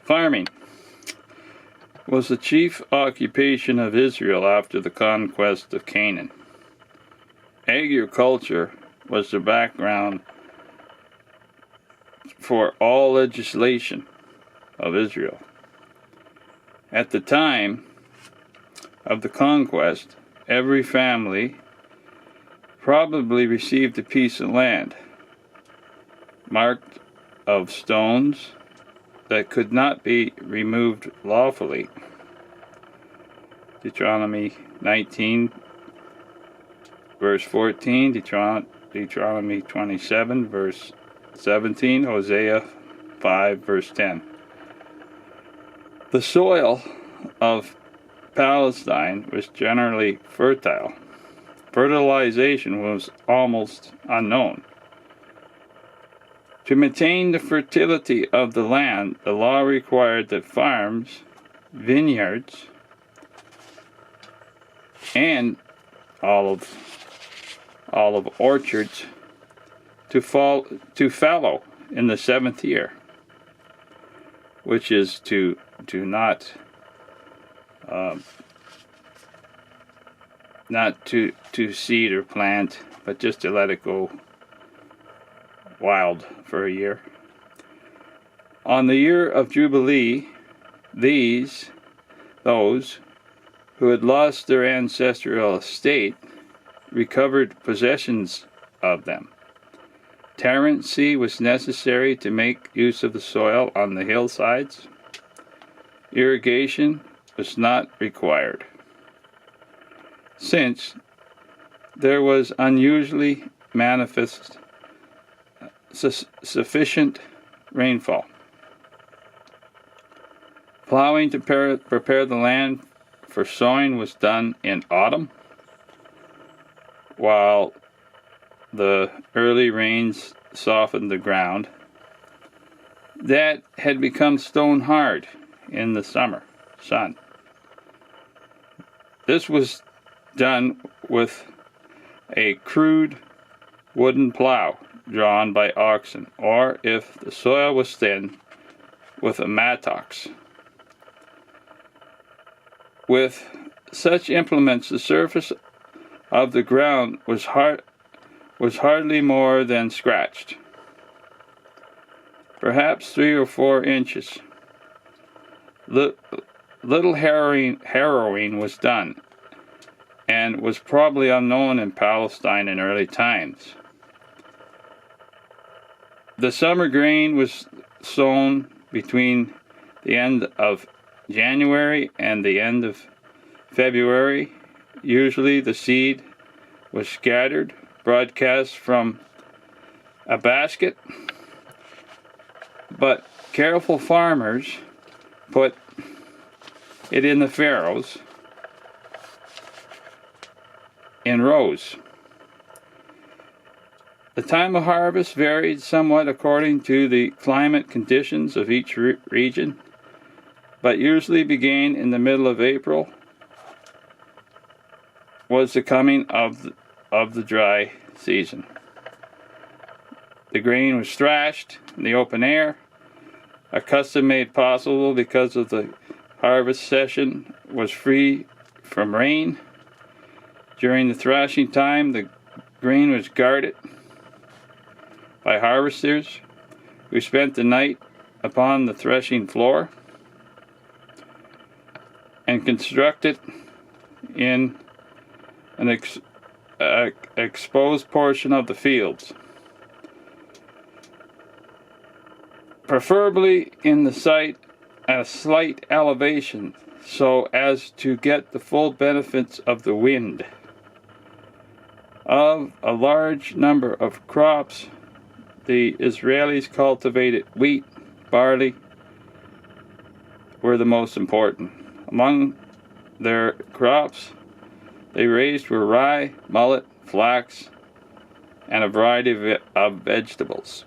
Farming was the chief occupation of Israel after the conquest of Canaan. Agriculture was the background for all legislation of Israel. At the time of the conquest, every family probably received a piece of land marked of stones that could not be removed lawfully. Deuteronomy 19 verse 14, Deuteronomy 27 verse 17, Hosea 5 verse 10. The soil of Palestine was generally fertile. Fertilization was almost unknown. To maintain the fertility of the land, the law required that farms, vineyards, and olive orchards to fallow in the seventh year, which is to not to seed or plant, but just to let it go wild for a year. On the year of Jubilee, those who had lost their ancestral estate recovered possessions of them. Tenancy was necessary to make use of the soil on the hillsides. Irrigation was not required, since there was unusually manifest sufficient rainfall. Plowing to prepare the land for sowing was done in autumn, while the early rains softened the ground that had become stone hard in the summer sun. This was done with a crude wooden plow drawn by oxen, or if the soil was thin, with a mattocks. With such implements, the surface of the ground was hardly more than scratched, perhaps 3 or 4 inches. Little harrowing was done, and was probably unknown in Palestine in early times. The summer grain was sown between the end of January and the end of February. Usually the seed was scattered, broadcast from a basket, but careful farmers put it in the furrows in rows. The time of harvest varied somewhat according to the climate conditions of each region, but usually began in the middle of April. Was the coming of the dry season. The grain was thrashed in the open air, a custom made possible because of the harvest session was free from rain. During the thrashing time, the grain was guarded by harvesters who spent the night upon the threshing floor and constructed in an exposed portion of the fields, preferably in the site at a slight elevation, so as to get the full benefits of the wind. Of a large number of crops, the Israelis cultivated wheat, barley were the most important. Among their crops they raised were rye, millet, flax, and a variety of vegetables.